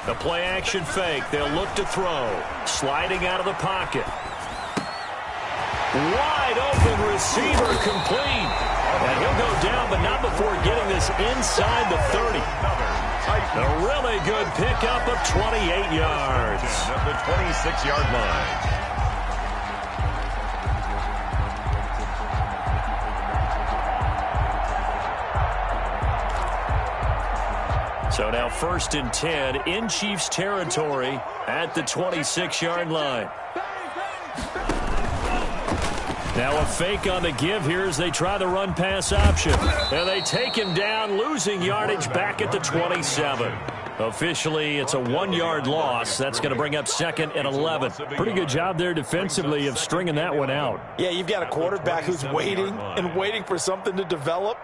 The play action fake. They'll look to throw. Sliding out of the pocket. Wide open receiver complete. And he'll go down, but not before getting this inside the 30. A really good pickup of 28 yards. At the 26-yard line. So now 1st and 10 in Chiefs territory at the 26-yard line. Now a fake on the give here as they try the run-pass option. And they take him down, losing yardage back at the 27. Officially, it's a 1-yard loss. That's going to bring up 2nd and 11. Pretty good job there defensively of stringing that one out. Yeah, you've got a quarterback who's waiting and waiting for something to develop.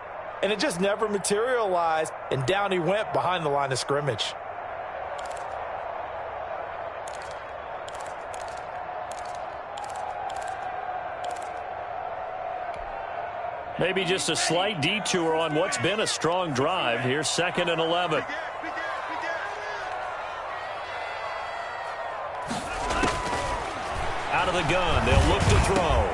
And it just never materialized, and down he went behind the line of scrimmage. Maybe just a slight detour on what's been a strong drive. Here's 2nd and 11. Out of the gun, they'll look to throw.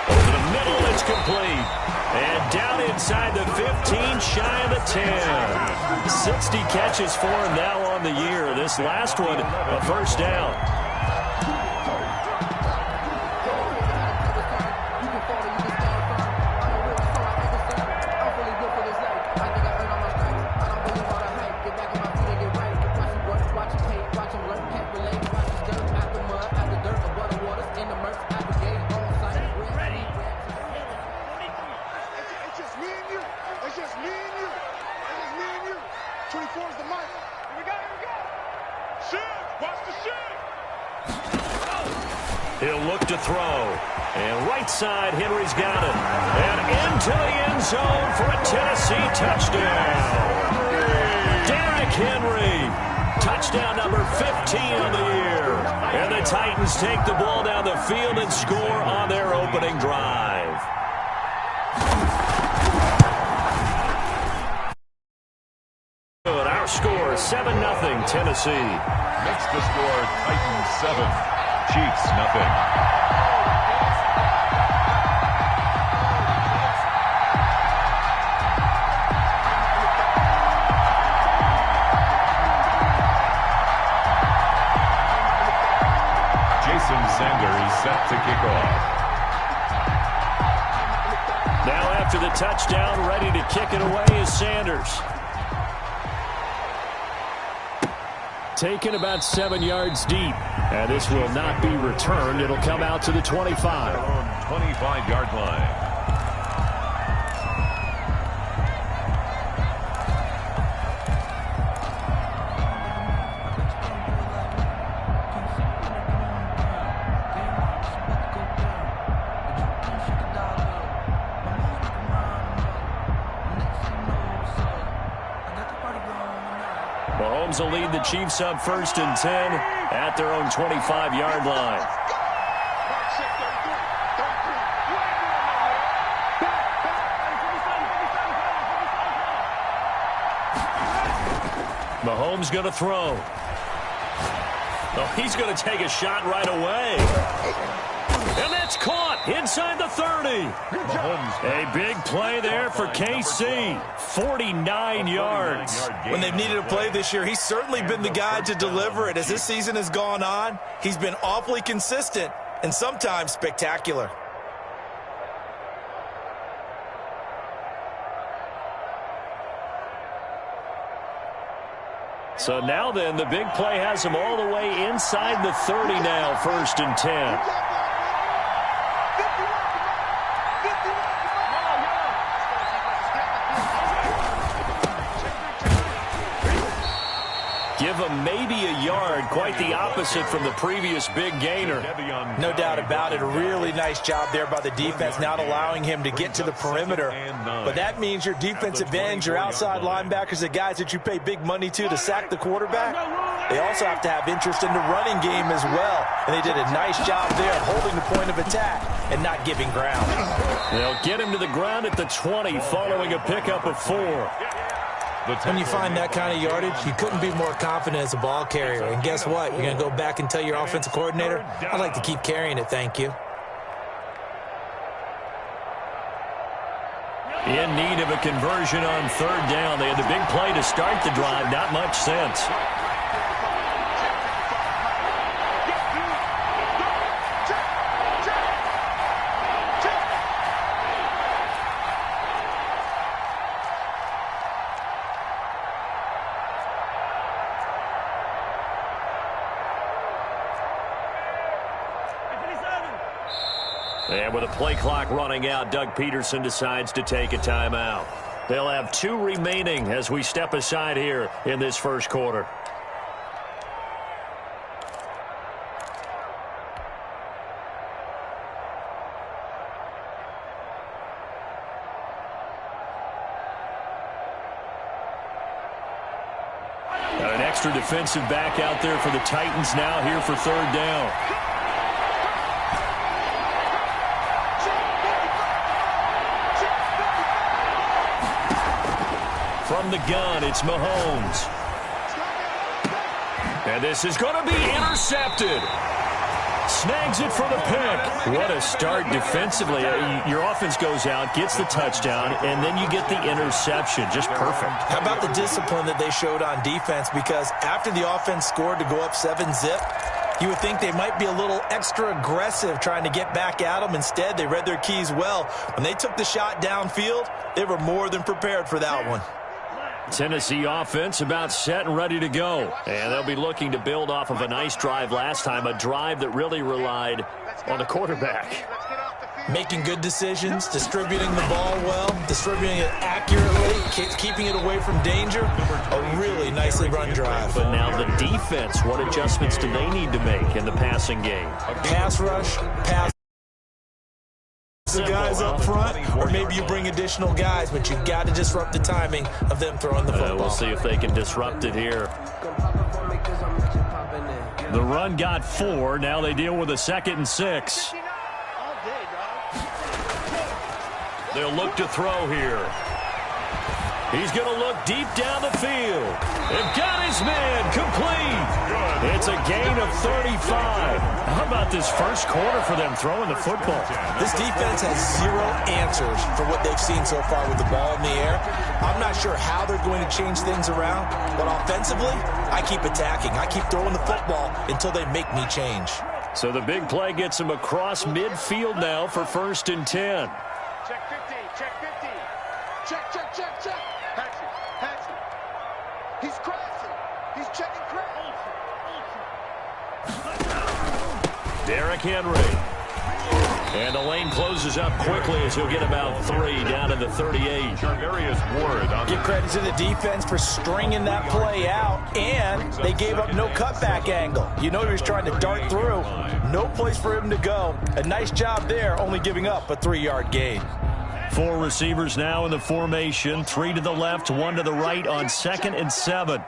Over the middle, it's complete. And down inside the 15, shy of the 10. 60 catches for him now on the year. This last one, a first down. He'll look to throw. And right side, Henry's got it. And into the end zone for a Tennessee touchdown. Derrick Henry. Touchdown number 15 on the year. And the Titans take the ball down the field and score on their opening drive. Good. Our score, 7-0 Tennessee. Makes the score Titans 7. Chiefs, nothing. Jason Sanders set to kick off. Now after the touchdown, ready to kick it away is Sanders. Taken about 7 yards deep. And this will not be returned. It'll come out to the 25. 25-yard line. Mahomes will lead the Chiefs up 1st and 10 at their own 25-yard line. Mahomes going to throw. Oh, he's going to take a shot right away. And that's caught inside the 30. A big play there for KC. 49 yards. When they've needed a play this year, he's certainly been the guy to deliver it. As this season has gone on, he's been awfully consistent and sometimes spectacular. So now then, the big play has him all the way inside the 30 now, 1st and 10. Give him maybe a yard, quite the opposite from the previous big gainer. No doubt about it. A really nice job there by the defense, not allowing him to get to the perimeter. But that means your defensive ends, your outside linebackers, the guys that you pay big money to sack the quarterback, they also have to have interest in the running game as well. And they did a nice job there of holding the point of attack and not giving ground. They'll get him to the ground at the 20 following a pickup of 4. When you find that kind of yardage, you couldn't be more confident as a ball carrier. And guess what? You're going to go back and tell your offensive coordinator, I'd like to keep carrying it, thank you. In need of a conversion on 3rd down. They had the big play to start the drive. Not much sense. And with a play clock running out, Doug Peterson decides to take a timeout. They'll have 2 remaining as we step aside here in this first quarter. Got an extra defensive back out there for the Titans now here for 3rd down. From the gun, it's Mahomes. And this is going to be intercepted. Snags it for the pick. What a start defensively. Your offense goes out, gets the touchdown, and then you get the interception. Just perfect. How about the discipline that they showed on defense? Because after the offense scored to go up 7-zip, you would think they might be a little extra aggressive trying to get back at them. Instead, they read their keys well. When they took the shot downfield, they were more than prepared for that one. Tennessee offense about set and ready to go. And they'll be looking to build off of a nice drive last time, a drive that really relied on the quarterback. Making good decisions, distributing the ball well, distributing it accurately, keeping it away from danger. A really nicely run drive. But now the defense, what adjustments do they need to make in the passing game? Pass rush, pass. The guys up front, or maybe you bring additional guys, but you've got to disrupt the timing of them throwing the football. We'll see if they can disrupt it here. The run got 4. Now they deal with a 2nd and 6. They'll look to throw here. He's going to look deep down the field. They've got his man complete. It's a gain of 35. How about this first quarter for them throwing the football? This defense has 0 answers for what they've seen so far with the ball in the air. I'm not sure how they're going to change things around, but offensively, I keep attacking. I keep throwing the football until they make me change. So the big play gets him across midfield now for 1st and 10. Check 50, check 50. Check, check, check, check. Hands it. He's crashing. He's checking crash. Derrick Henry. And the lane closes up quickly as he'll get about 3 down to the 38. Give credit to the defense for stringing that play out, and they gave up no cutback angle. You know he was trying to dart through. No place for him to go. A nice job there, only giving up a 3-yard gain. 4 receivers now in the formation. 3 to the left, 1 to the right on 2nd and 7.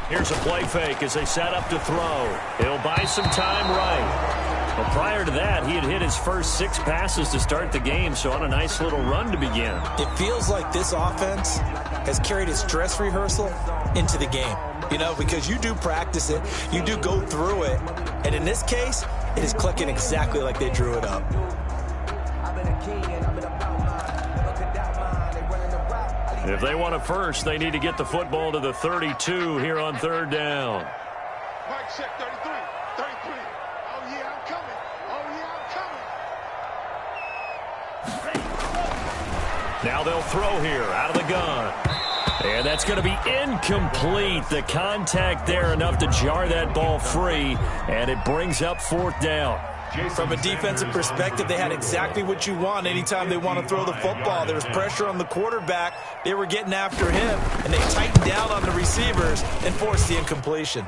Here's a play fake as they set up to throw. He'll buy some time right. Well, prior to that, he had hit his first 6 passes to start the game, so on a nice little run to begin. It feels like this offense has carried its dress rehearsal into the game. You know, because you do practice it, you do go through it, and in this case, it is clicking exactly like they drew it up. If they want a first, they need to get the football to the 32 here on 3rd down. Mike check 33, 33. Oh, yeah, I'm coming. Oh, yeah, I'm coming. Now they'll throw here out of the gun. And that's going to be incomplete. The contact there enough to jar that ball free, and it brings up 4th down. From a defensive perspective, they had exactly what you want anytime they want to throw the football. There was pressure on the quarterback. They were getting after him, and they tightened down on the receivers and forced the incompletion.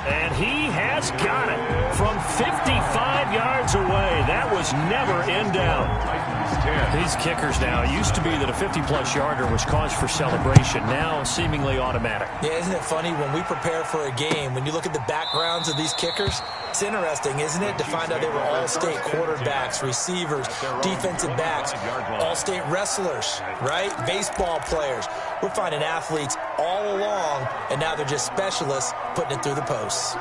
And he has got it from 55 yards away. That was never in doubt. 10. These kickers now, it used to be that a 50-plus yarder was cause for celebration. Now, seemingly automatic. Yeah, isn't it funny when we prepare for a game, when you look at the backgrounds of these kickers, it's interesting, isn't it, to find out they were all-state quarterbacks, receivers, defensive backs, all-state wrestlers, right? Baseball players. We're finding athletes all along, and now they're just specialists putting it through the posts.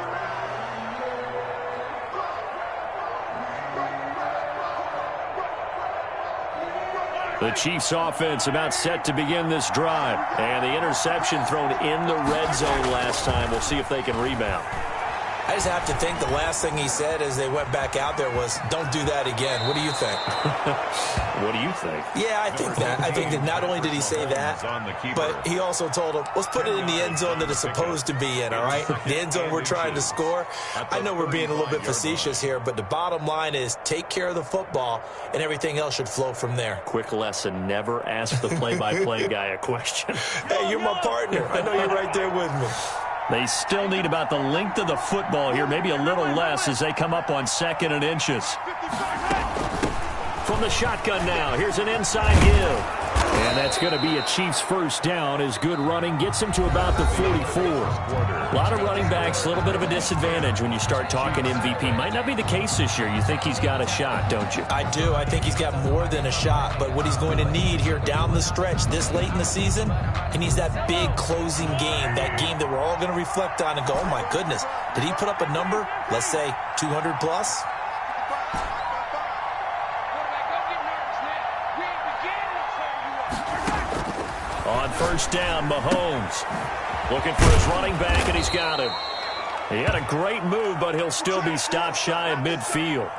The Chiefs offense about set to begin this drive. And the interception thrown in the red zone last time. We'll see if they can rebound. I just have to think the last thing he said as they went back out there was, don't do that again. What do you think? What do you think? Yeah, I think that. I think that not only did he say that, but he also told him, let's put it in the end zone that it's supposed to be in, all right? The end zone we're trying to score. I know we're being a little bit facetious here, but the bottom line is take care of the football, and everything else should flow from there. Quick lesson, never ask the play-by-play guy a question. Hey, you're my partner. I know you're right there with me. They still need about the length of the football here, maybe a little less as they come up on 2nd and inches. From the shotgun now, here's an inside give. And that's going to be a Chiefs first down as good running gets him to about the 44. A lot of running backs, a little bit of a disadvantage when you start talking MVP. Might not be the case this year. You think he's got a shot, don't you? I do. I think he's got more than a shot. But what he's going to need here down the stretch this late in the season, he needs that big closing game, that game that we're all going to reflect on and go, oh, my goodness, did he put up a number, let's say 200 plus? On first down, Mahomes looking for his running back, and he's got him. He had a great move, but he'll still be stopped shy of midfield.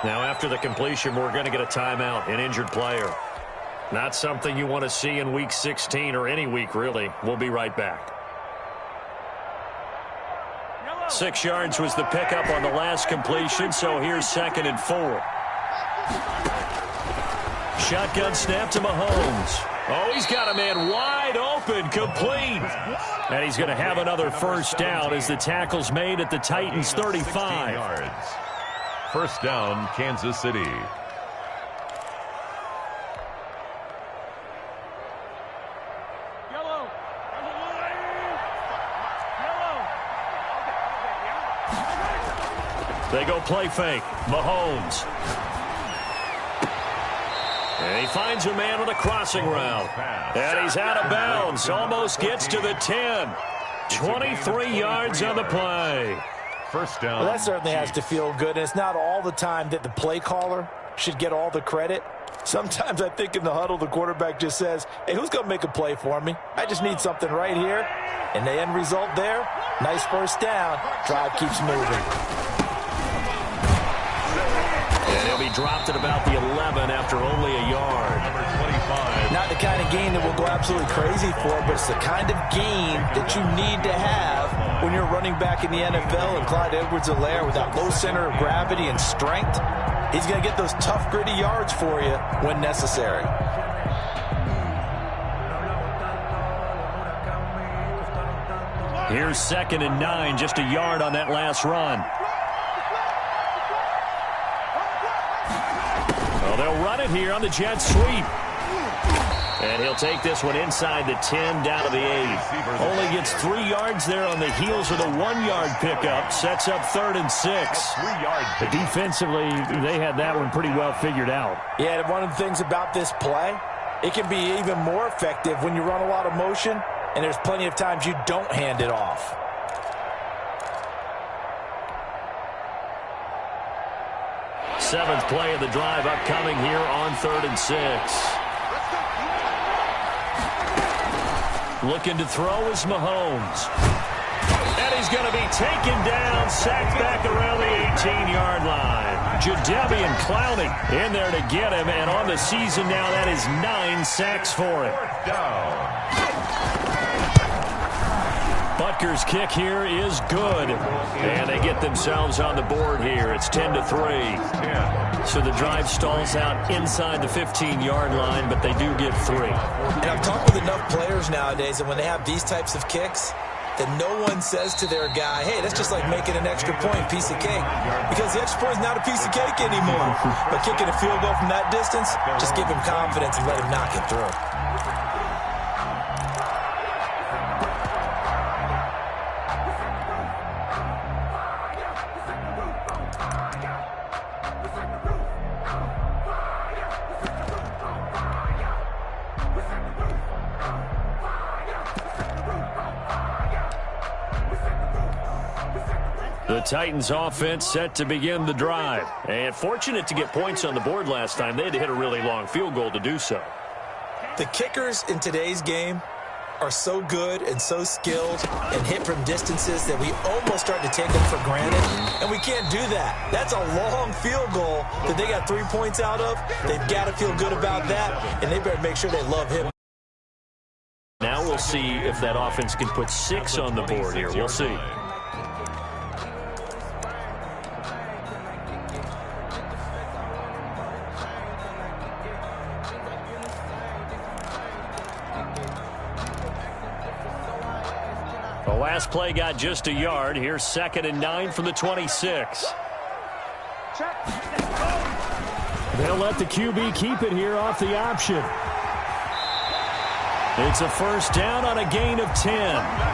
Now, after the completion, we're going to get a timeout, an injured player. Not something you want to see in Week 16 or any week, really. We'll be right back. 6 yards was the pickup on the last completion, so here's 2nd and 4. Shotgun snap to Mahomes. Oh, he's got a man wide open, complete. And he's going to have another first down as the tackle's made at the Titans' 35. Yards. First down, Kansas City. They go play fake. Mahomes. And he finds a man on a crossing route. And he's out of bounds. Almost gets to the 10. 23 yards on the play. First down. Well, that certainly has to feel good. And it's not all the time that the play caller should get all the credit. Sometimes I think in the huddle, the quarterback just says, hey, who's going to make a play for me? I just need something right here. And the end result there, nice first down. Drive keeps moving. And he'll be dropped at about the 11 after only a yard. Number 25. Not the kind of gain that we'll go absolutely crazy for, but it's the kind of gain that you need to have when you're running back in the NFL. And Clyde Edwards-Helaire, with that low center of gravity and strength, he's going to get those tough, gritty yards for you when necessary. Here's 2nd and 9, just a yard on that last run. Well, they'll run it here on the jet sweep. And he'll take this one inside the 10, down to the 8. Only gets 3 yards there on the heels of the 1-yard pickup. Sets up 3rd and 6. 3-yard pickup. Defensively, they had that one pretty well figured out. Yeah, and one of the things about this play, it can be even more effective when you run a lot of motion, and there's plenty of times you don't hand it off. Seventh play of the drive upcoming here on 3rd and 6. Looking to throw is Mahomes. And he's going to be taken down, sacked back around the 18-yard line. Jadeveon Clowney in there to get him, and on the season now, that is 9 sacks for him. Down. Butker's kick here is good. And they get themselves on the board here. It's 10-3. So the drive stalls out inside the 15-yard line, but they do get 3. And I've talked with enough players nowadays, and when they have these types of kicks, that no one says to their guy, hey, that's just like making an extra point, piece of cake. Because the extra point is not a piece of cake anymore. But kicking a field goal from that distance, just give him confidence and let him knock it through. The Titans offense set to begin the drive. And fortunate to get points on the board last time. They had to hit a really long field goal to do so. The kickers in today's game are so good and so skilled and hit from distances that we almost start to take them for granted. And we can't do that. That's a long field goal that they got 3 points out of. They've got to feel good about that, and they better make sure they love him. Now we'll see if that offense can put 6 on the board here. We'll see. The last play got just a yard. Here's 2nd and 9 from the 26. They'll let the QB keep it here off the option. It's a first down on a gain of 10.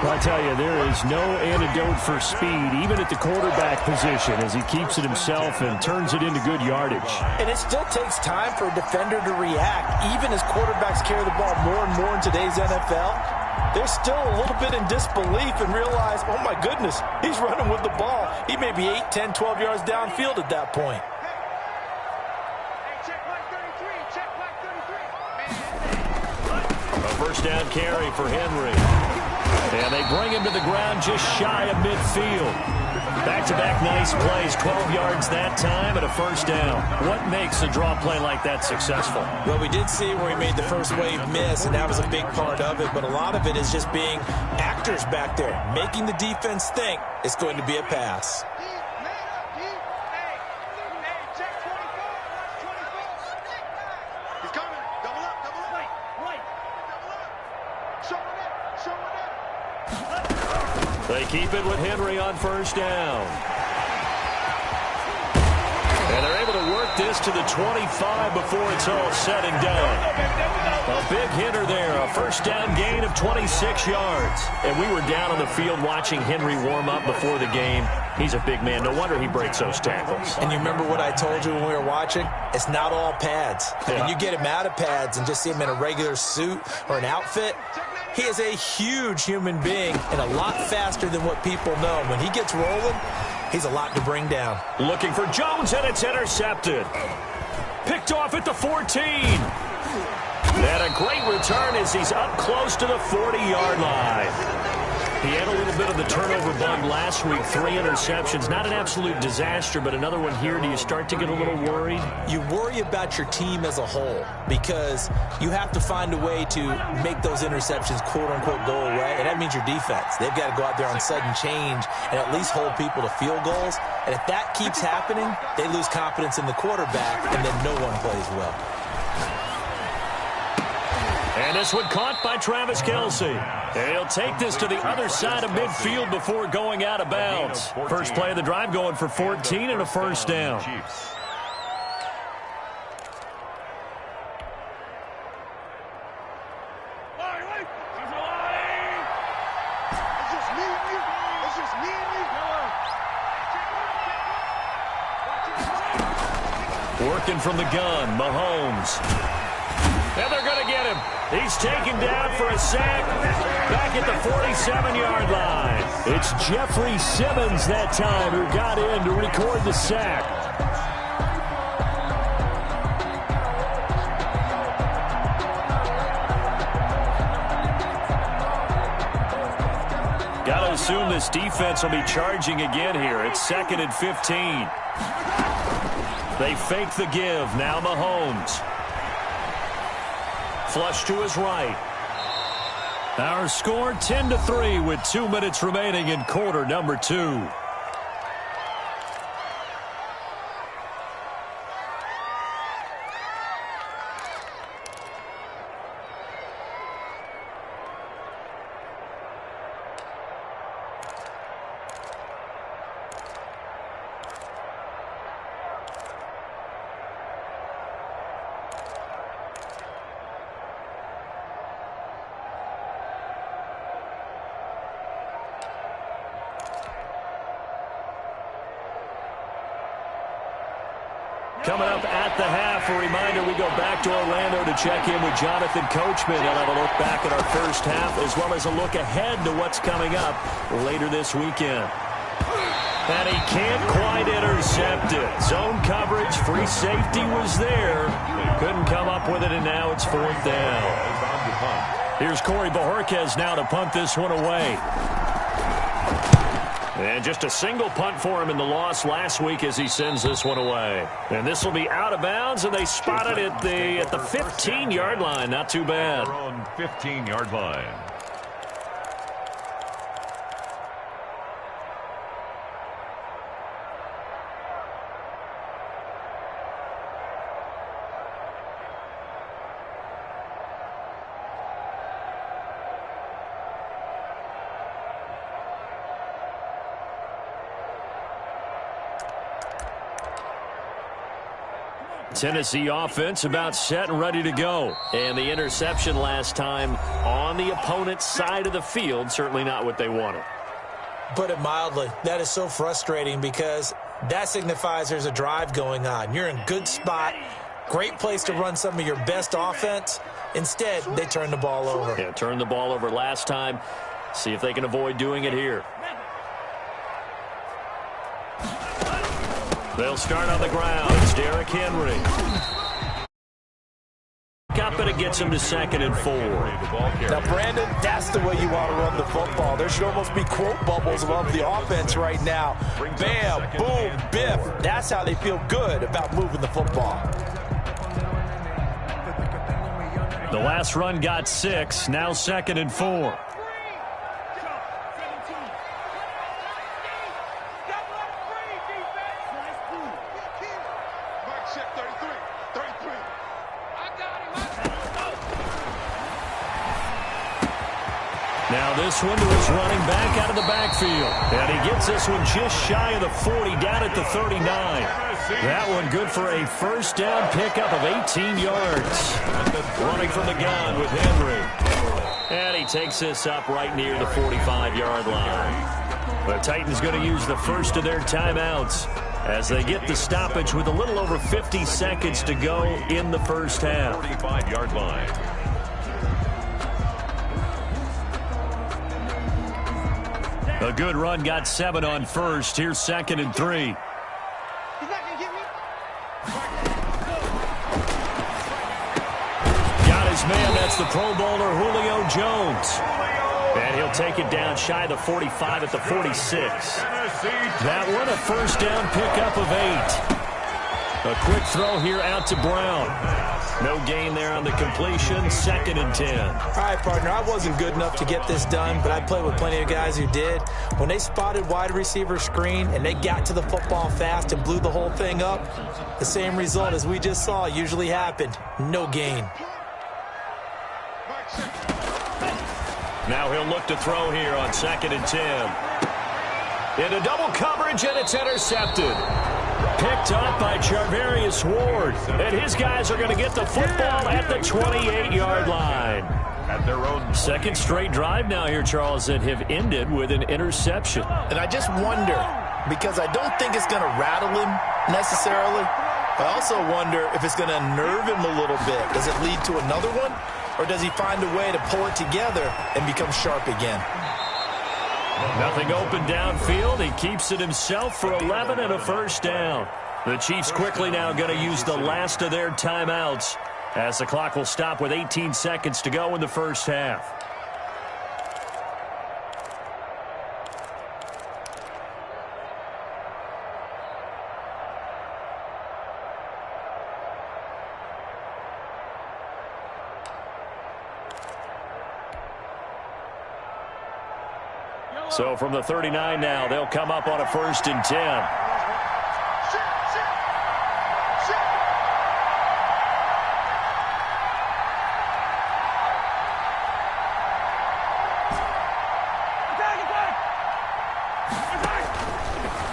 Well, I tell you, there is no antidote for speed, even at the quarterback position, as he keeps it himself and turns it into good yardage. And it still takes time for a defender to react, even as quarterbacks carry the ball more and more in today's NFL. They're still a little bit in disbelief and realize, oh, my goodness, he's running with the ball. He may be 8, 10, 12 yards downfield at that point. A first down carry for Henry. And they bring him to the ground just shy of midfield. Back-to-back nice plays, 12 yards that time and a first down. What makes a draw play like that successful? Well, we did see where he made the first wave miss, and that was a big part of it. But a lot of it is just being actors back there, making the defense think it's going to be a pass. He's coming. Double up, double up. Wait. Double up. Show it. They keep it with Henry on first down. And they're able to work this to the 25 before it's all said and done. A big hitter there, a first down gain of 26 yards. And we were down on the field watching Henry warm up before the game. He's a big man. No wonder he breaks those tackles. And you remember what I told you when we were watching? It's not all pads. Yeah. When you get him out of pads and just see him in a regular suit or an outfit, he is a huge human being and a lot faster than what people know. When he gets rolling, he's a lot to bring down. Looking for Jones, and it's intercepted. Picked off at the 14. And a great return as he's up close to the 40-yard line. He had a little bit of the turnover bug last week, 3 interceptions. Not an absolute disaster, but another one here. Do you start to get a little worried? You worry about your team as a whole because you have to find a way to make those interceptions, quote-unquote, go away, and that means your defense. They've got to go out there on sudden change and at least hold people to field goals, and if that keeps happening, they lose confidence in the quarterback, and then no one plays well. And this one caught by Travis Kelce. And he'll take this to the other side of midfield before going out of bounds. First play of the drive going for 14 and a first down. Working from the gun, Mahomes. And they're going to get him. He's taken down for a sack back at the 47-yard line. It's Jeffrey Simmons that time who got in to record the sack. Got to assume this defense will be charging again here. It's 2nd and 15. They fake the give. Now Mahomes. Flush to his right. Our score 10-3 with 2 minutes remaining in quarter number 2. Coming up at the half, a reminder, we go back to Orlando to check in with Jonathan Coachman and have a look back at our first half as well as a look ahead to what's coming up later this weekend. And he can't quite intercept it. Zone coverage, free safety was there. Couldn't come up with it, and now it's fourth down. Here's Corey Bojorquez now to punt this one away. And just a single punt for him in the loss last week as he sends this one away. And this will be out of bounds, and they spot it at the 15-yard line. Not too bad. On 15-yard line. Tennessee offense about set and ready to go. And the interception last time on the opponent's side of the field, certainly not what they wanted. Put it mildly, that is so frustrating because that signifies there's a drive going on. You're in good spot, great place to run some of your best offense. Instead, they turn the ball over. Yeah, turned the ball over last time. See if they can avoid doing it here. They'll start on the ground. It's Derrick Henry. Up and it gets him to 2nd and 4. Now, Brandon, that's the way you want to run the football. There should almost be quote bubbles above the offense right now. Bam, boom, biff. That's how they feel good about moving the football. The last run got 6. Now 2nd and 4. This one to his running back out of the backfield. And he gets this one just shy of the 40, down at the 39. That one good for a first down pickup of 18 yards. Running from the gun with Henry. And he takes this up right near the 45-yard line. The Titans going to use the first of their timeouts as they get the stoppage with a little over 50 seconds to go in the first half. 45-yard line. A good run, got 7 on first. Here's 2nd and 3. He's not gonna get me. Got his man. That's the Pro Bowler Julio Jones. And he'll take it down shy of the 45 at the 46. That one, a first down pickup of 8. A quick throw here out to Brown. No gain there on the completion. 2nd and 10. All right, partner, I wasn't good enough to get this done, but I played with plenty of guys who did. When they spotted wide receiver screen and they got to the football fast and blew the whole thing up, the same result as we just saw usually happened. No gain. Now he'll look to throw here on 2nd and 10. Into double coverage, and it's intercepted. Picked up by Charvarius Ward. And his guys are going to get the football at the 28-yard line. At their own second straight drive now here, Charles, that have ended with an interception. And I just wonder, because I don't think it's going to rattle him necessarily. I also wonder if it's going to nerve him a little bit. Does it lead to another one? Or does he find a way to pull it together and become sharp again? Nothing open downfield. He keeps it himself for 11 and a first down. The Chiefs quickly now going to use the last of their timeouts as the clock will stop with 18 seconds to go in the first half. So from the 39 now, they'll come up on a 1st and 10.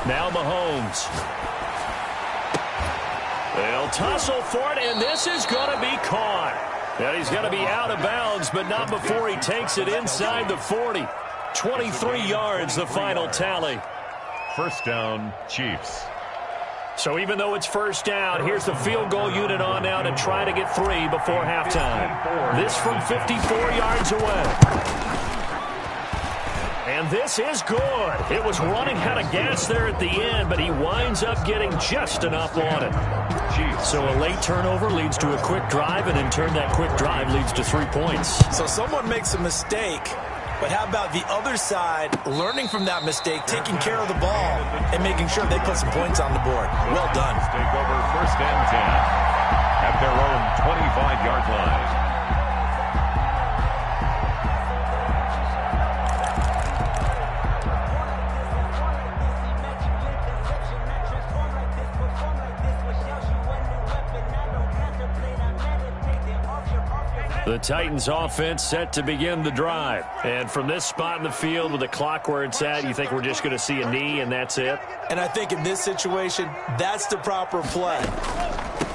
Now Mahomes. They'll tussle for it, and this is going to be caught. And he's going to be out of bounds, but not before he takes it inside the 40. 23 yards, the final tally. First down, Chiefs. So even though it's first down, here's the field goal unit on now to try to get 3 before halftime. This from 54 yards away. And this is good. It was running out of gas there at the end, but he winds up getting just enough on it. So a late turnover leads to a quick drive, and in turn that quick drive leads to 3 points. So someone makes a mistake, but how about the other side learning from that mistake, taking care of the ball, and making sure they put some points on the board? Well done. Take over first and 10 at their own 25-yard line. The Titans offense set to begin the drive. And from this spot in the field with the clock where it's at, you think we're just going to see a knee and that's it? And I think in this situation, that's the proper play.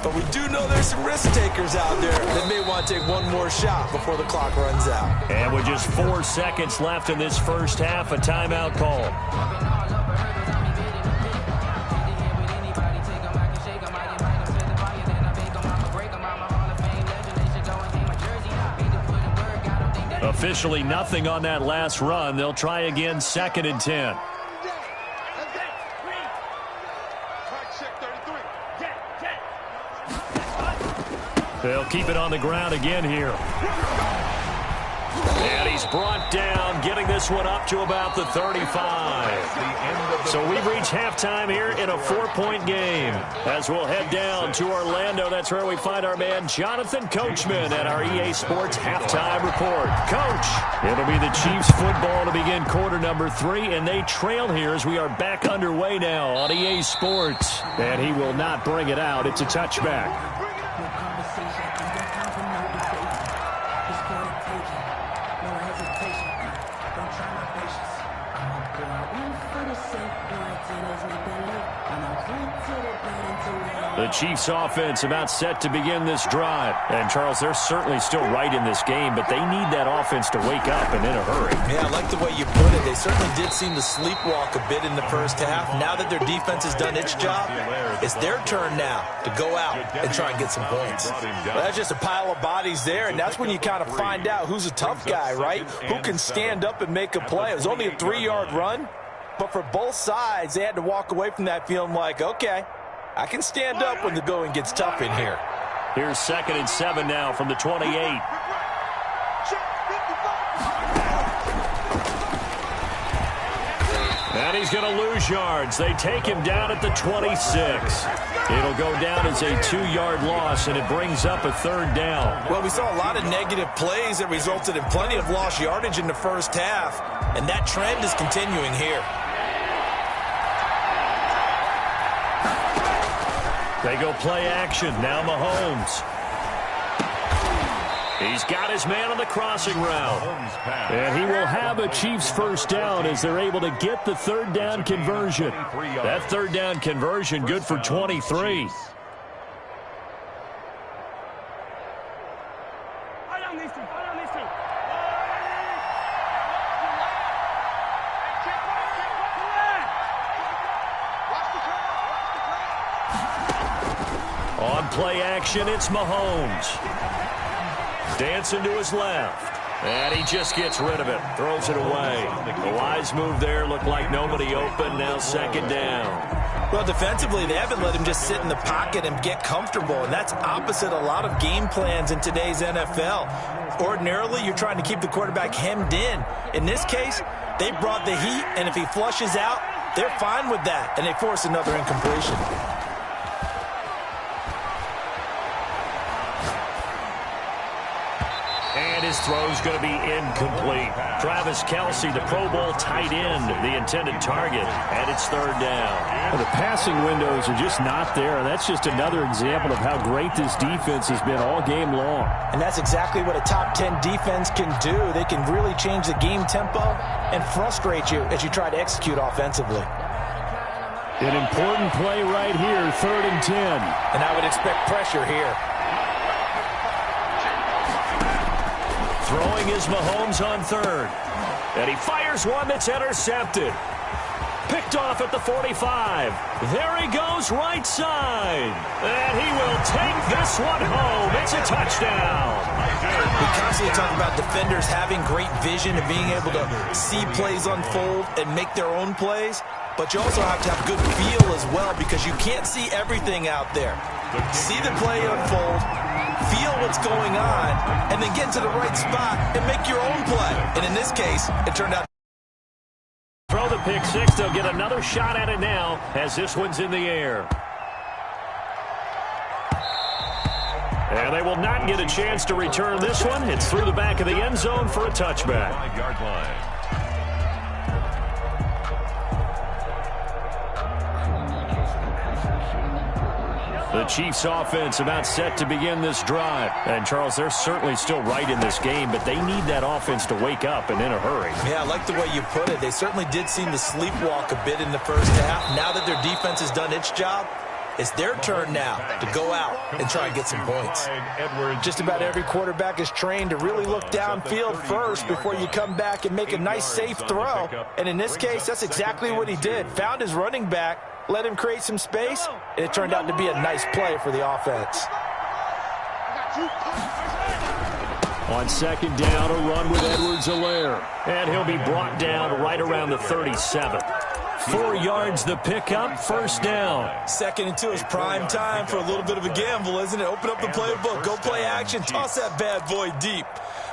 But we do know there's some risk takers out there that may want to take one more shot before the clock runs out. And with just 4 seconds left in this first half, a timeout call. Officially nothing on that last run. They'll try again, 2nd and 10. They'll keep it on the ground again here. And he's brought down, getting this one up to about the 35. So we've reached halftime here in a 4-point game. As we'll head down to Orlando, that's where we find our man Jonathan Coachman at our EA Sports Halftime Report. Coach, it'll be the Chiefs football to begin quarter number 3, and they trail here as we are back underway now on EA Sports. And he will not bring it out. It's a touchback. The Chiefs offense about set to begin this drive. And, Charles, they're certainly still right in this game, but they need that offense to wake up and in a hurry. Yeah, I like the way you put it. They certainly did seem to sleepwalk a bit in the first half. Now that their defense has done its job, it's their turn now to go out and try and get some points. Well, that's just a pile of bodies there, and that's when you kind of find out who's a tough guy, right? Who can stand up and make a play. It was only a 3-yard run, but for both sides, they had to walk away from that feeling like, okay, I can stand up when the going gets tough in here. Here's 2nd and 7 now from the 28. And he's going to lose yards. They take him down at the 26. It'll go down as a 2-yard loss, and it brings up a 3rd down. Well, we saw a lot of negative plays that resulted in plenty of lost yardage in the first half, and that trend is continuing here. They go play action. Now Mahomes. He's got his man on the crossing route. And he will have a Chiefs first down as they're able to get the 3rd down conversion. That 3rd down conversion good for 23. On play action, it's Mahomes. Dancing to his left. And he just gets rid of it. Throws it away. The wise move there. Looked like nobody open. Now 2nd down. Well, defensively, they haven't let him just sit in the pocket and get comfortable. And that's opposite a lot of game plans in today's NFL. Ordinarily, you're trying to keep the quarterback hemmed in. In this case, they brought the heat. And if he flushes out, they're fine with that. And they force another incompletion. And his throw's going to be incomplete. Travis Kelce, the Pro Bowl tight end, the intended target, and it's 3rd down. Well, the passing windows are just not there. That's just another example of how great this defense has been all game long. And that's exactly what a top 10 defense can do. They can really change the game tempo and frustrate you as you try to execute offensively. An important play right here, 3rd and 10. And I would expect pressure here. Throwing is Mahomes on 3rd. And he fires one that's intercepted. Picked off at the 45. There he goes right side. And he will take this one home. It's a touchdown. We constantly talk about defenders having great vision and being able to see plays unfold and make their own plays. But you also have to have good feel as well because you can't see everything out there. See the play unfold, feel what's going on, and then get to the right spot and make your own play. And in this case, it turned out. Throw the pick six. They'll get another shot at it now as this one's in the air. And they will not get a chance to return this one. It's through the back of the end zone for a touchback. 5-yard line. The Chiefs offense about set to begin this drive. And, Charles, they're certainly still right in this game, but they need that offense to wake up and in a hurry. Yeah, I like the way you put it. They certainly did seem to sleepwalk a bit in the first half. Now that their defense has done its job, it's their turn now to go out and try and get some points. Just about every quarterback is trained to really look downfield first before you come back and make a nice, safe throw. And in this case, that's exactly what he did. Found his running back, let him create some space, and it turned out to be a nice play for the offense. On second down, a run with Edwards-Helaire. And he'll be brought down right around the 37. 4 yards the pickup, first down. 2nd and 2 is prime time for a little bit of a gamble, isn't it? Open up the playbook, go play action, toss that bad boy deep.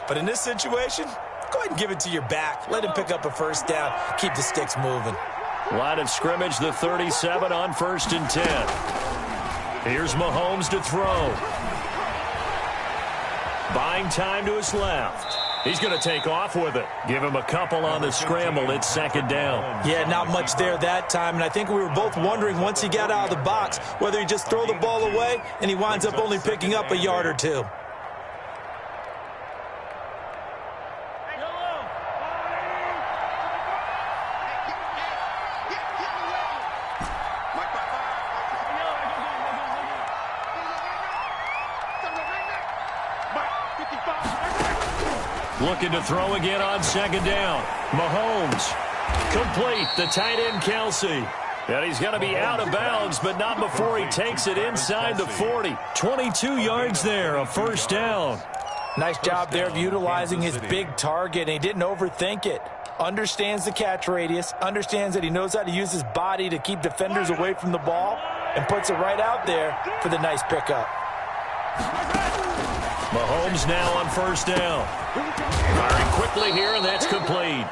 But in this situation, go ahead and give it to your back. Let him pick up a first down, keep the sticks moving. Line of scrimmage, the 37 on 1st and 10. Here's Mahomes to throw. Buying time to his left. He's going to take off with it. Give him a couple on the scramble. It's 2nd down. Yeah, not much there that time. And I think we were both wondering once he got out of the box whether he just throw the ball away and he winds up only picking up a yard or two. Looking to throw again on 2nd down. Mahomes. Complete. The tight end, Kelsey. And he's going to be out of bounds, but not before he takes it inside the 40. 22 yards there, a first down. Nice job there of utilizing his big target, and he didn't overthink it. Understands the catch radius, understands that he knows how to use his body to keep defenders away from the ball, and puts it right out there for the nice pickup. Mahomes now on 1st down. Firing quickly here, and that's complete.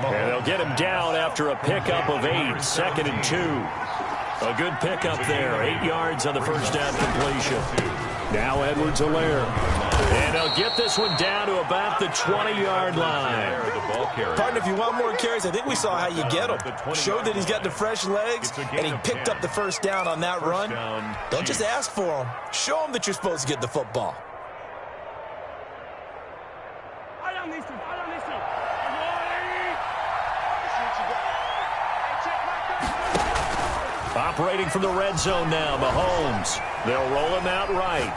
And they'll get him down after a pickup of 8, 2nd and 2. A good pickup there, 8 yards on the first down completion. Now Edwards-Helaire. And they'll get this one down to about the 20-yard line. Partner, if you want more carries, I think we saw how you get him. Showed that he's got the fresh legs, and he picked up the first down on that run. Don't just ask for him. Show him that you're supposed to get the football. Operating from the red zone now, Mahomes. They'll roll him out right.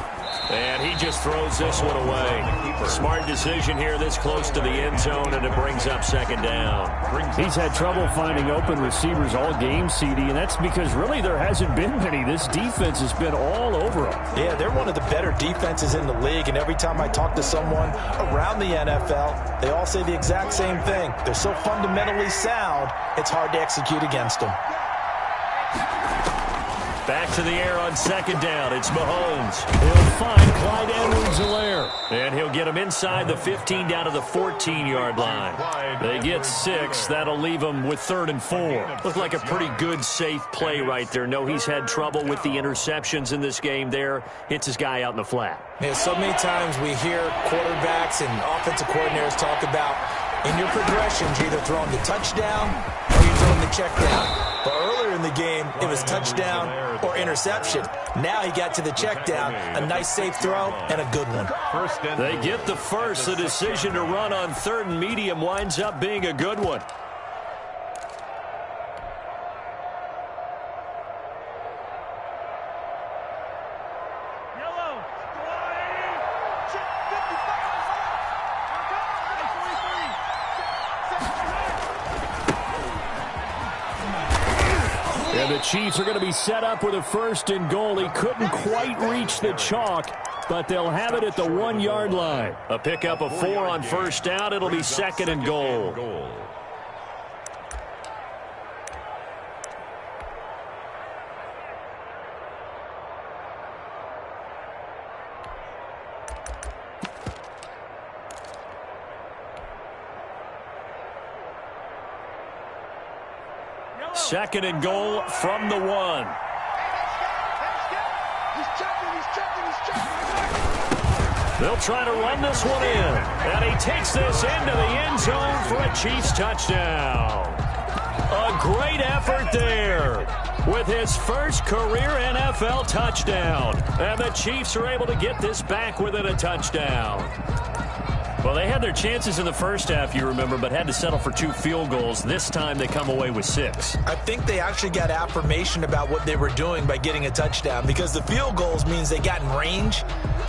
And he just throws this one away. Smart decision here this close to the end zone, and it brings up 2nd down. He's had trouble finding open receivers all game, CD, and that's because really there hasn't been many. This defense has been all over him. Yeah, they're one of the better defenses in the league, and every time I talk to someone around the NFL, they all say the exact same thing. They're so fundamentally sound, it's hard to execute against them. Back to the air on 2nd down. It's Mahomes. He'll find Clyde Edwards-Helaire. And he'll get him inside the 15 down to the 14-yard line. They get 6. That'll leave him with 3rd and 4. Looked like a pretty good, safe play right there. No, he's had trouble with the interceptions in this game there. Hits his guy out in the flat. Yeah, so many times we hear quarterbacks and offensive coordinators talk about in your progressions, you're either throwing the touchdown or you're throwing the check down. But earlier in the game, it was touchdown or interception. Now he got to the check down, a nice safe throw, and a good one. They get the first. The decision to run on 3rd and medium winds up being a good one. And the Chiefs are going to be set up with a 1st and goal. He couldn't quite reach the chalk, but they'll have it at the 1-yard line. A pickup of 4 on 1st down. It'll be 2nd and goal. Second and goal from the 1. They'll try to run this one in. And he takes this into the end zone for a Chiefs touchdown. A great effort there with his first career NFL touchdown. And the Chiefs are able to get this back within a touchdown. Well, they had their chances in the first half, you remember, but had to settle for 2 field goals. This time they come away with 6. I think they actually got affirmation about what they were doing by getting a touchdown, because the field goals means they got in range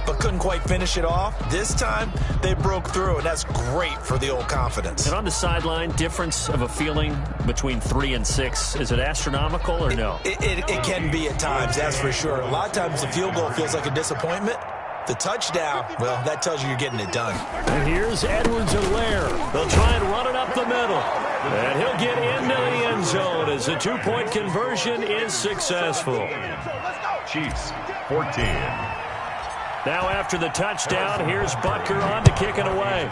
but couldn't quite finish it off. This time they broke through, and that's great for the old confidence. And on the sideline, difference of a feeling between 3 and 6, is it astronomical or no? It can be at times, that's for sure. A lot of times the field goal feels like a disappointment. The touchdown, well, that tells you you're getting it done. And here's Edwards-Helaire. They'll try and run it up the middle. And he'll get into the end zone as the 2-point conversion is successful. Chiefs, 14. Now after the touchdown, here's Butker on to kick it away.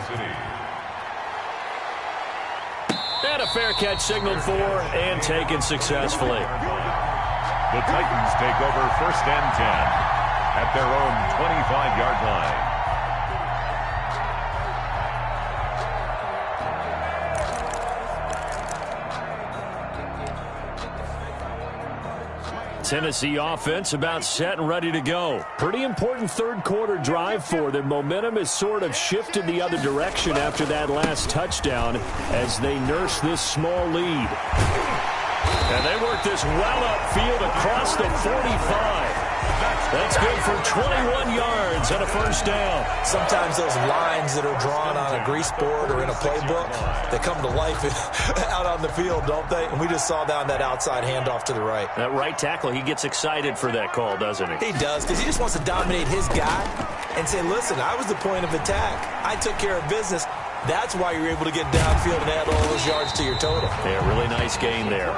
And a fair catch signaled for and taken successfully. The Titans take over 1st and 10. At their own 25-yard line. Tennessee offense about set and ready to go. Pretty important 3rd quarter drive for them. Momentum has sort of shifted the other direction after that last touchdown as they nurse this small lead. And they work this well upfield across the 45. That's good for 21 yards and a 1st down. Sometimes those lines that are drawn on a grease board or in a playbook, they come to life out on the field, don't they? And we just saw down that outside handoff to the right. That right tackle, he gets excited for that call, doesn't he? He does, because he just wants to dominate his guy and say, listen, I was the point of attack. I took care of business. That's why you're able to get downfield and add all those yards to your total. Yeah, really nice gain there.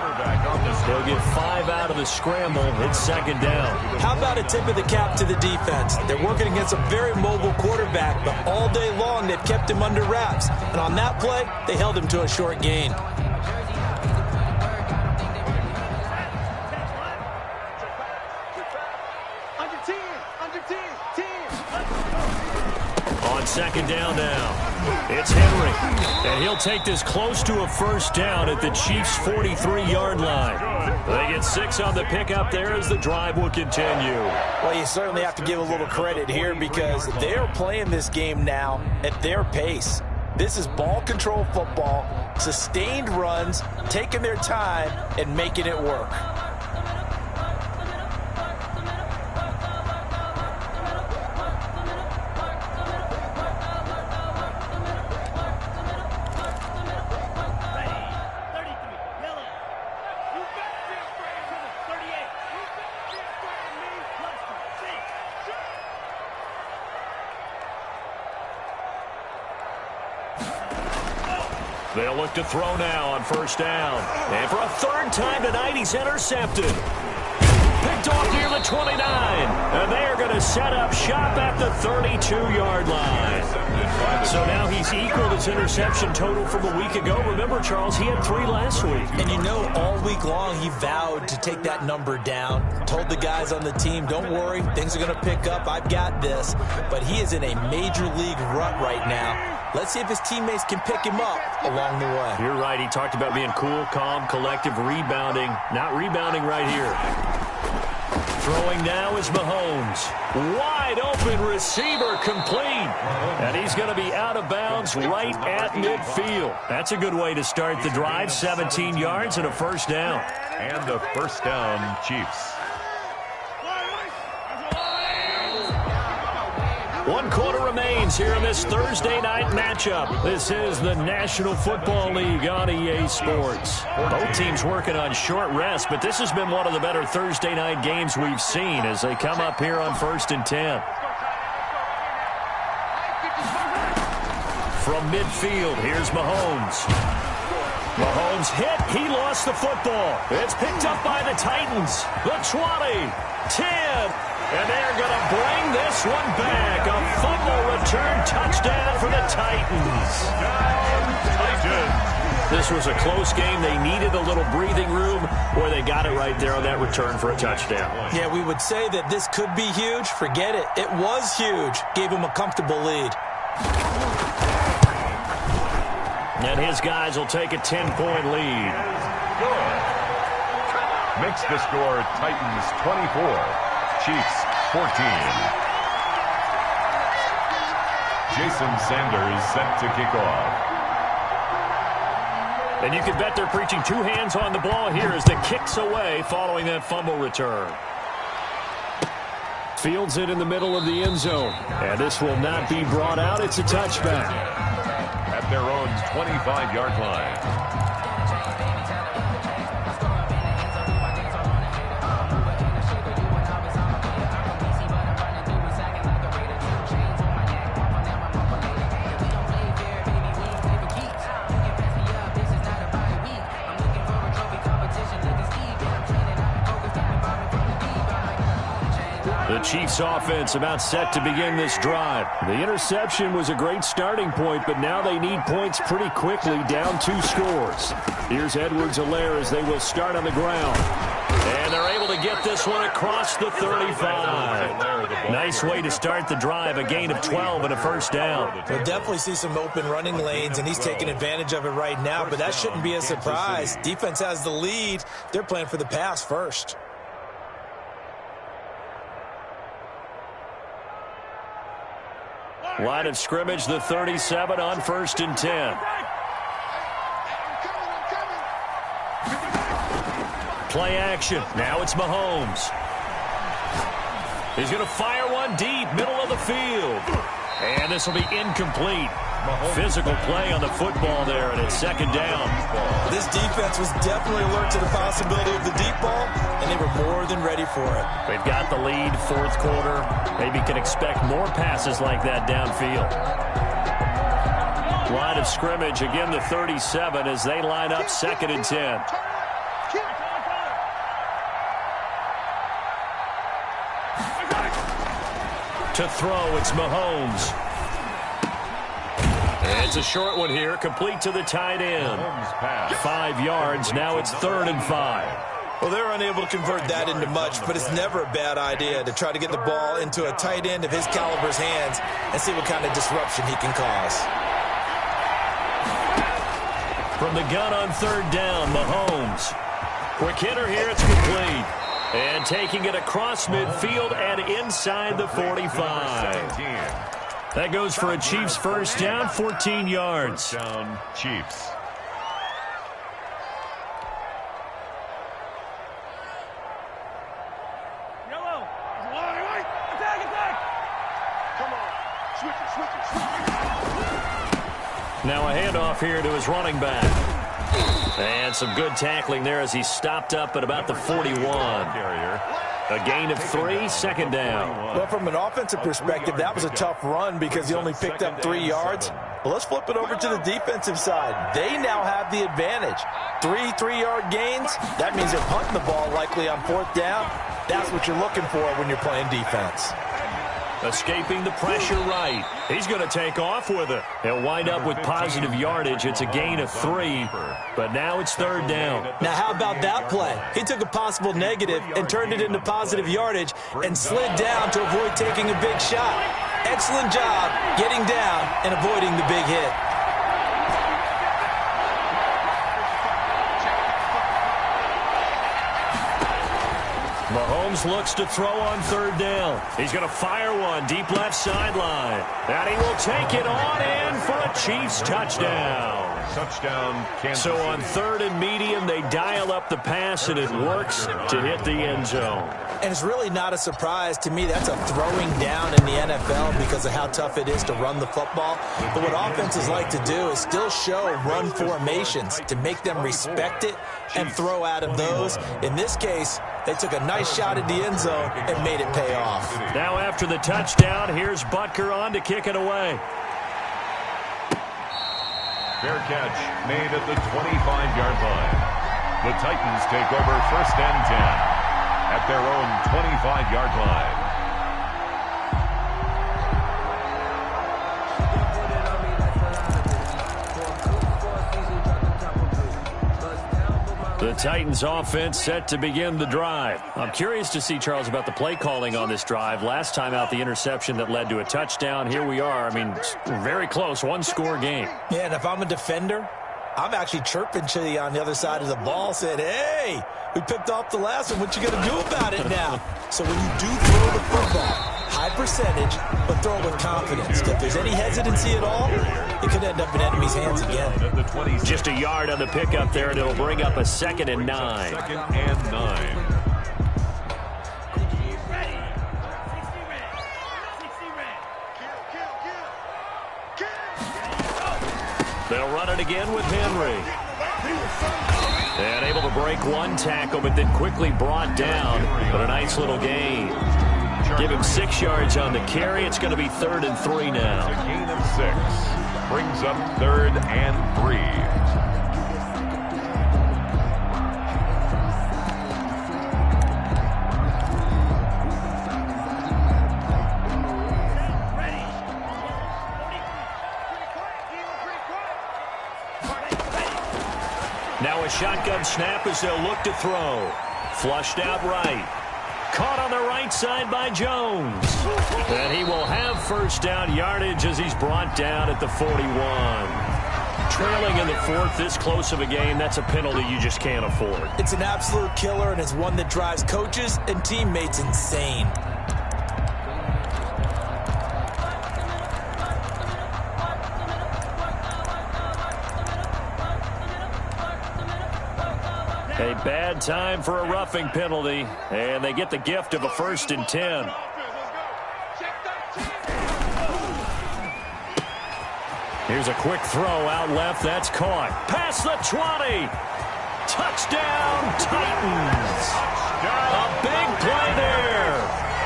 They'll get 5 out of the scramble. It's 2nd down. How about a tip of the cap to the defense? They're working against a very mobile quarterback, but all day long they've kept him under wraps. And on that play, they held him to a short gain. On 2nd down now. It's Henry, and he'll take this close to a 1st down at the Chiefs' 43-yard line. They get 6 on the pickup there as the drive will continue. Well, you certainly have to give a little credit here because they're playing this game now at their pace. This is ball control football, sustained runs, taking their time, and making it work. They'll look to throw now on 1st down. And for a 3rd time tonight, he's intercepted. Picked off near the 29. And they are going to set up shop at the 32-yard line. So now he's equaled his interception total from a week ago. Remember, Charles, he had 3 last week. And you know, all week long he vowed to take that number down. Told the guys on the team, don't worry, things are going to pick up. I've got this. But he is in a major league rut right now. Let's see if his teammates can pick him up along the way. You're right. He talked about being cool, calm, collective, rebounding. Not rebounding right here. Throwing now is Mahomes. Wide open receiver complete. And he's going to be out of bounds right at midfield. That's a good way to start the drive. 17 yards and a 1st down. And a 1st down, Chiefs. 1 quarter remains Titans here in this Thursday night matchup. This is the National Football League on EA Sports. Both teams working on short rest, but this has been one of the better Thursday night games we've seen as they come up here on 1st and 10. From midfield, here's Mahomes. Mahomes hit. He lost the football. It's picked up by the Titans. The 20, 10, and they're going to bring this one back. A fumble return touchdown for the Titans. This was a close game. They needed a little breathing room, or they got it right there on that return for a touchdown. Yeah, we would say that this could be huge. Forget it. It was huge. Gave him a comfortable lead. And his guys will take a 10-point lead. Makes the score Titans 24, Chiefs 14. Jason Sanders set to kick off. And you can bet they're preaching two hands on the ball here as the kick's away following that fumble return. Fields it in the middle of the end zone. And this will not be brought out. It's a touchback. At their own 25-yard line. The Chiefs offense about set to begin this drive. The interception was a great starting point, but now they need points pretty quickly, down 2 scores. Here's Edwards-Helaire as they will start on the ground. And they're able to get this one across the 35. Nice way to start the drive, a gain of 12 and a first down. We'll definitely see some open running lanes, and he's taking advantage of it right now, but that shouldn't be a surprise. Defense has the lead. They're playing for the pass first. Line of scrimmage, the 37 on 1st and 10. Play action. Now it's Mahomes. He's going to fire one deep, middle of the field. And this will be incomplete. Physical play on the football there, and it's 2nd down. This defense was definitely alert to the possibility of the deep ball, and they were more than ready for it. They've got the lead, 4th quarter. Maybe can expect more passes like that downfield. Line of scrimmage, again the 37 as they line up 2nd and 10. To throw, it's Mahomes. It's a short one here, complete to the tight end. 5 yards, now it's 3rd and 5. Well, they're unable to convert that into much, but it's never a bad idea to try to get the ball into a tight end of his caliber's hands and see what kind of disruption he can cause. From the gun on 3rd down, Mahomes. Quick hitter here, it's complete. And taking it across midfield and inside the 45. That goes for a Chiefs first down, 14 yards. Down, Chiefs. Yellow. Attack. Come on. Switch it. Now a handoff here to his running back. And some good tackling there as he stopped up at about the 41. A gain of 3, 2nd down. Well, from an offensive perspective, that was a tough run because he only picked up 3 yards. Well, let's flip it over to the defensive side. They now have the advantage. 3 3-yard gains. That means they're punting the ball likely on 4th down. That's what you're looking for when you're playing defense. Escaping the pressure right. He's going to take off with it. He'll wind up with positive yardage. It's a gain of 3, but now it's 3rd down. Now, how about that play? He took a possible negative and turned it into positive yardage and slid down to avoid taking a big shot. Excellent job getting down and avoiding the big hit. Mahomes looks to throw on 3rd down. He's going to fire one deep left sideline. And he will take it on in for a Chiefs touchdown. Touchdown, Kansas So on City. 3rd and medium, they dial up the pass, and it works to hit the end zone. And it's really not a surprise to me. That's a throwing down in the NFL because of how tough it is to run the football. But what offenses like to do is still show run formations to make them respect it and throw out of those. In this case, they took a nice shot at the end zone and made it pay off. Now after the touchdown, here's Butker on to kick it away. Fair catch made at the 25-yard line. The Titans take over 1st and 10 at their own 25-yard line. The Titans offense set to begin the drive. I'm curious to see, Charles, about the play calling on this drive. Last time out, the interception that led to a touchdown. Here we are. I mean, very close, one-score game. Yeah, and if I'm a defender, I'm actually chirping to you on the other side of the ball, saying, hey, we picked off the last one. What you going to do about it now? So when you do throw the football, high percentage, but throw it with confidence. If there's any hesitancy at all, it could end up in enemy's hands again. Just a yard on the pickup there, and it'll bring up a 2nd and 9. 2nd and 9. They'll run it again with Henry. And able to break one tackle, but then quickly brought down. But a nice little gain. Give him 6 yards on the carry. It's going to be 3rd and 3 now. A gain of 6. Brings up 3rd and 3. Now a shotgun snap as they'll look to throw. Flushed out right. Caught on the right side by Jones. And he will have 1st down yardage as he's brought down at the 41. Trailing in the 4th, this close of a game, that's a penalty you just can't afford. It's an absolute killer, and it's one that drives coaches and teammates insane. A bad time for a roughing penalty, and they get the gift of a 1st and 10. Here's a quick throw out left. That's caught. Past the 20. Touchdown, Titans. A big play there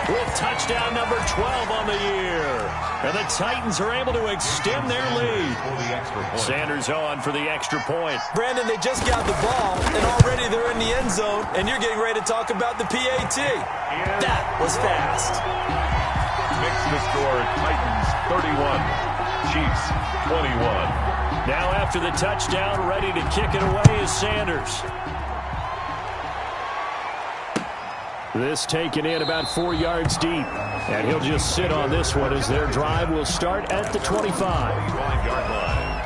with touchdown number 12 on the year. And the Titans are able to extend their lead. Sanders on for the extra point. Brandon, they just got the ball, and already they're in the end zone, and you're getting ready to talk about the PAT. That was fast. Makes the score Titans 31, Chiefs 21. Now after the touchdown, ready to kick it away is Sanders. This taken in about 4 yards deep. And he'll just sit on this one as their drive will start at the 25. 25-yard line.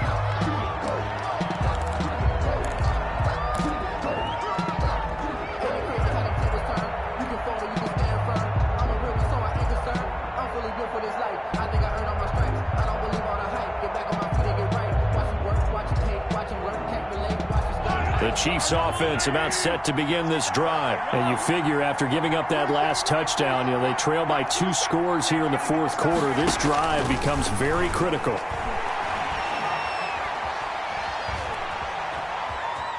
The Chiefs offense about set to begin this drive. And you figure after giving up that last touchdown, they trail by 2 scores here in the 4th quarter. This drive becomes very critical.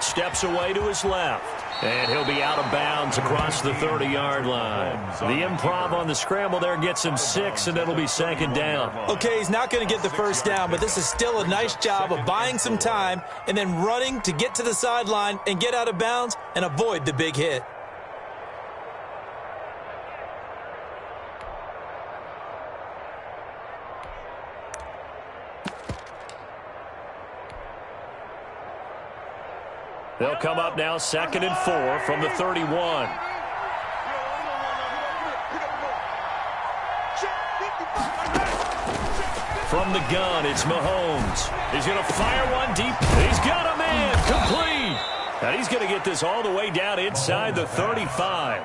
Steps away to his left. And he'll be out of bounds across the 30-yard line. The improv on the scramble there gets him 6, and it'll be 2nd down. Okay, he's not going to get the 1st down, but this is still a nice job of buying some time and then running to get to the sideline and get out of bounds and avoid the big hit. They'll come up now 2nd and 4 from the 31. From the gun, it's Mahomes. He's going to fire one deep. He's got a man. Complete. And he's going to get this all the way down inside the 35.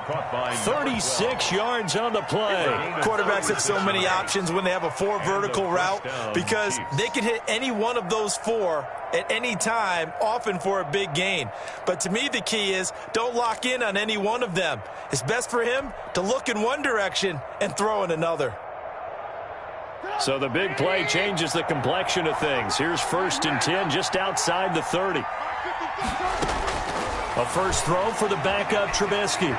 36 yards on the play. Quarterbacks have so many options when they have a 4 vertical route because they can hit any one of those 4 at any time, often for a big gain. But to me, the key is don't lock in on any one of them. It's best for him to look in one direction and throw in another. So the big play changes the complexion of things. Here's 1st and 10 just outside the 30. A first throw for the backup Trubisky.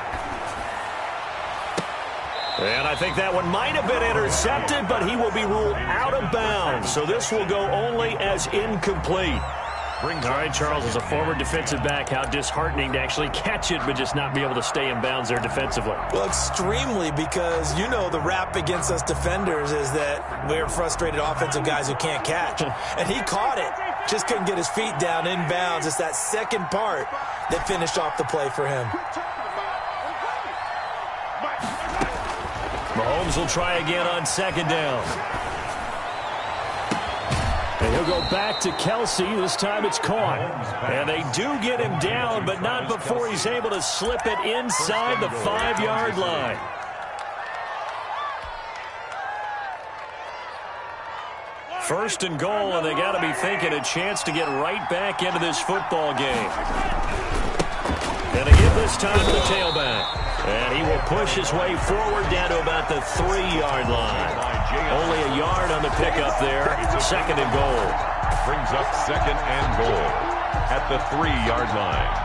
And I think that one might have been intercepted, but he will be ruled out of bounds. So this will go only as incomplete. All right, Charles, as a former defensive back, how disheartening to actually catch it but just not be able to stay in bounds there defensively. Well, extremely, because you know the rap against us defenders is that we're frustrated offensive guys who can't catch. And he caught it. Just couldn't get his feet down in bounds. It's that second part that finished off the play for him. Mahomes will try again on 2nd down. And he'll go back to Kelsey. This time it's caught. And they do get him down, but not before he's able to slip it inside the 5-yard line. First and goal, and they got to be thinking a chance to get right back into this football game. And they give this time to the tailback. And he will push his way forward down to about the 3-yard line. Only a yard on the pickup there. 2nd and goal. Brings up 2nd and goal at the 3-yard line.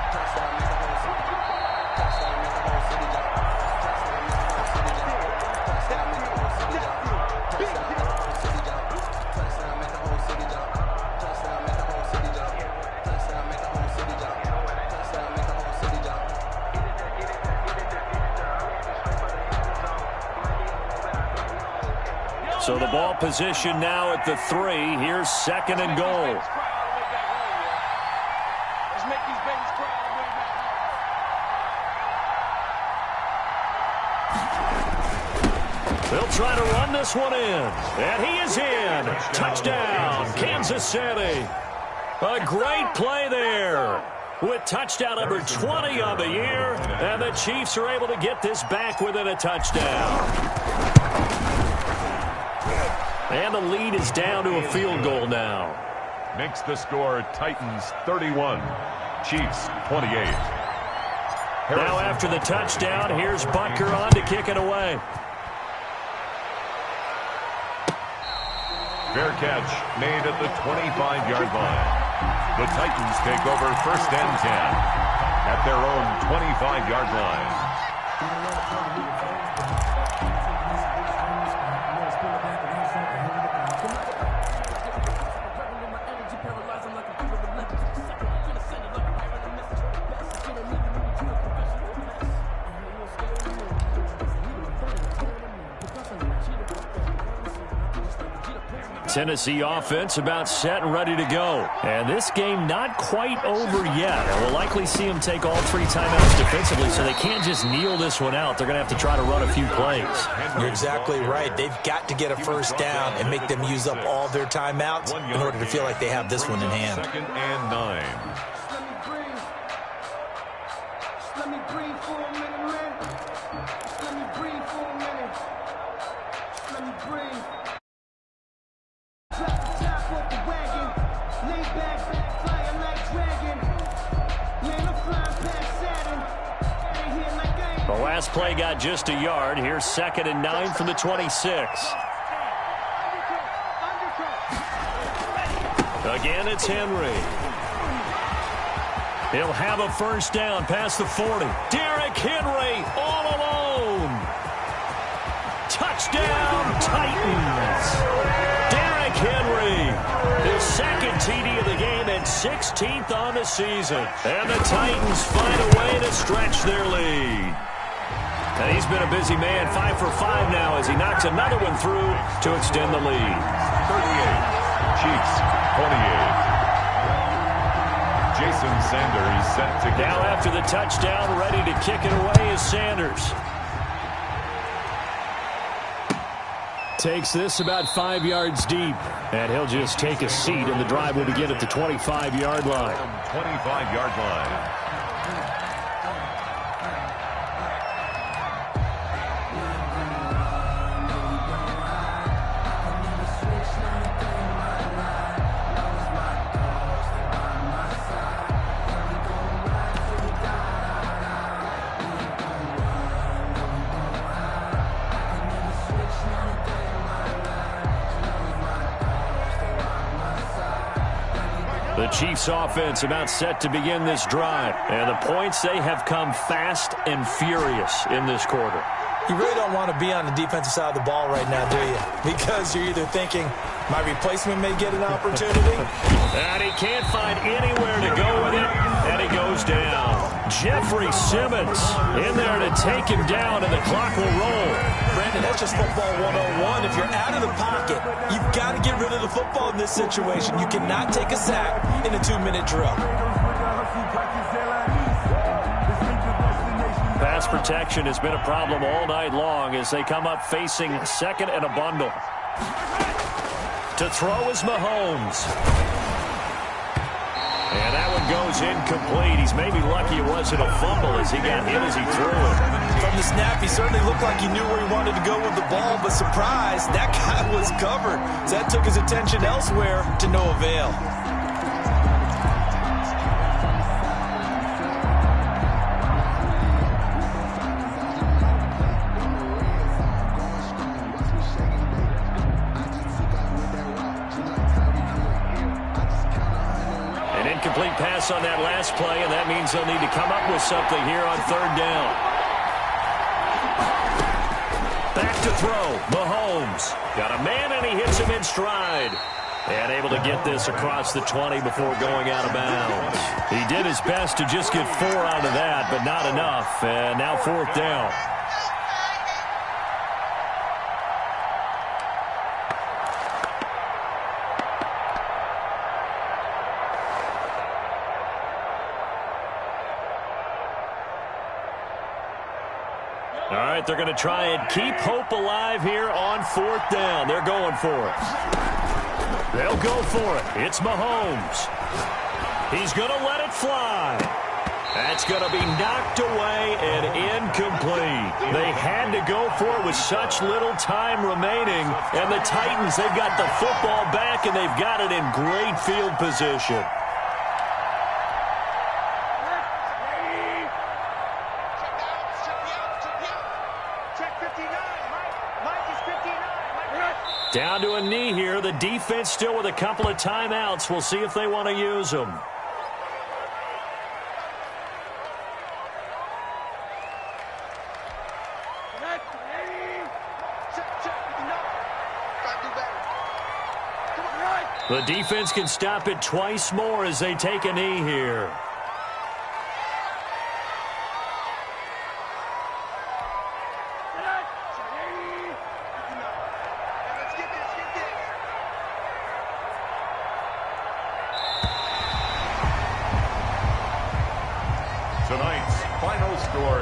So the ball position now at the 3. Here's 2nd and goal. They'll try to run this one in. And he is in. Touchdown, Kansas City. A great play there. With touchdown number 20 on the year. And the Chiefs are able to get this back within a touchdown. And the lead is down to a field goal now. Makes the score Titans 31, Chiefs 28. Now after the touchdown, here's Butker on to kick it away. Fair catch made at the 25-yard line. The Titans take over 1st and 10 at their own 25-yard line. Tennessee offense about set and ready to go. And this game not quite over yet. And we'll likely see them take all 3 timeouts defensively, so they can't just kneel this one out. They're going to have to try to run a few plays. You're exactly right. They've got to get a first down and make them use up all their timeouts in order to feel like they have this one in hand. 2nd and 9. Let me breathe for a minute, man. Let me breathe for a minute. Let me breathe. Drop the top off the wagon. Lay back, flying like dragon. Man, I'm flying past Saturn. Out here like I ain't. The last play got just a yard. Here's 2nd and 9 from the 26. Again, it's Henry. He'll have a first down past the 40. Derrick Henry all alone. Touchdown, Titans. Derrick Henry, his 2nd TD of the game and 16th on the season. And the Titans find a way to stretch their lead. And he's been a busy man, 5 for 5 now as he knocks another one through to extend the lead. 38, Chiefs 28. Jason Sanders set to go. Now after the touchdown, ready to kick it away is Sanders. Takes this about 5 yards deep, and he'll just take a seat, and the drive will begin at the 25-yard line. 25-yard line. The Chiefs offense about set to begin this drive. And the points, they have come fast and furious in this quarter. You really don't want to be on the defensive side of the ball right now, do you? Because you're either thinking, my replacement may get an opportunity. And he can't find anywhere to go with it, and he goes down. Jeffrey Simmons in there to take him down, and the clock will roll. Brandon, that's just football 101. If you're out of the pocket, you've got to get rid of the football in this situation. You cannot take a sack in a 2-minute drill. Pass protection has been a problem all night long as they come up facing second and a bundle. To throw is Mahomes. And that one goes incomplete. He's maybe lucky it wasn't a fumble as he got hit as he threw it. From the snap, he certainly looked like he knew where he wanted to go with the ball, but surprise, that guy was covered. So that took his attention elsewhere to no avail. Incomplete pass on that last play, and that means they'll need to come up with something here on third down. Back to throw, Mahomes. Got a man, and he hits him in stride. And able to get this across the 20 before going out of bounds. He did his best to just get 4 out of that, but not enough. And now fourth down. All right, they're going to try and keep hope alive here on fourth down. They're going for it. They'll go for it. It's Mahomes. He's going to let it fly. That's going to be knocked away and incomplete. They had to go for it with such little time remaining. And the Titans, they've got the football back, and they've got it in great field position. Down to a knee here. The defense still with a couple of timeouts. We'll see if they want to use them. The defense can stop it twice more as they take a knee here.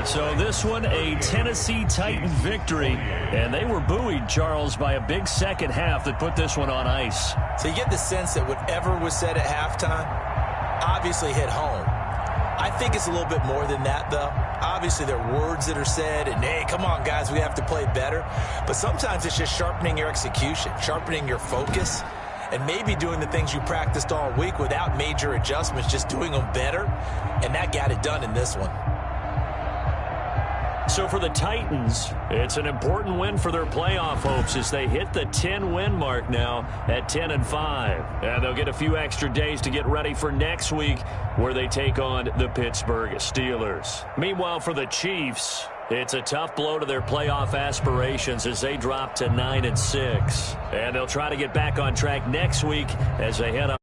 So this one, a Tennessee Titan victory. And they were buoyed, Charles, by a big second half that put this one on ice. So you get the sense that whatever was said at halftime obviously hit home. I think it's a little bit more than that, though. Obviously, there are words that are said, and, hey, come on, guys, we have to play better. But sometimes it's just sharpening your execution, sharpening your focus, and maybe doing the things you practiced all week without major adjustments, just doing them better. And that got it done in this one. So for the Titans, it's an important win for their playoff hopes as they hit the 10-win mark now at 10-5. And they'll get a few extra days to get ready for next week where they take on the Pittsburgh Steelers. Meanwhile, for the Chiefs, it's a tough blow to their playoff aspirations as they drop to 9-6. And they'll try to get back on track next week as they head up.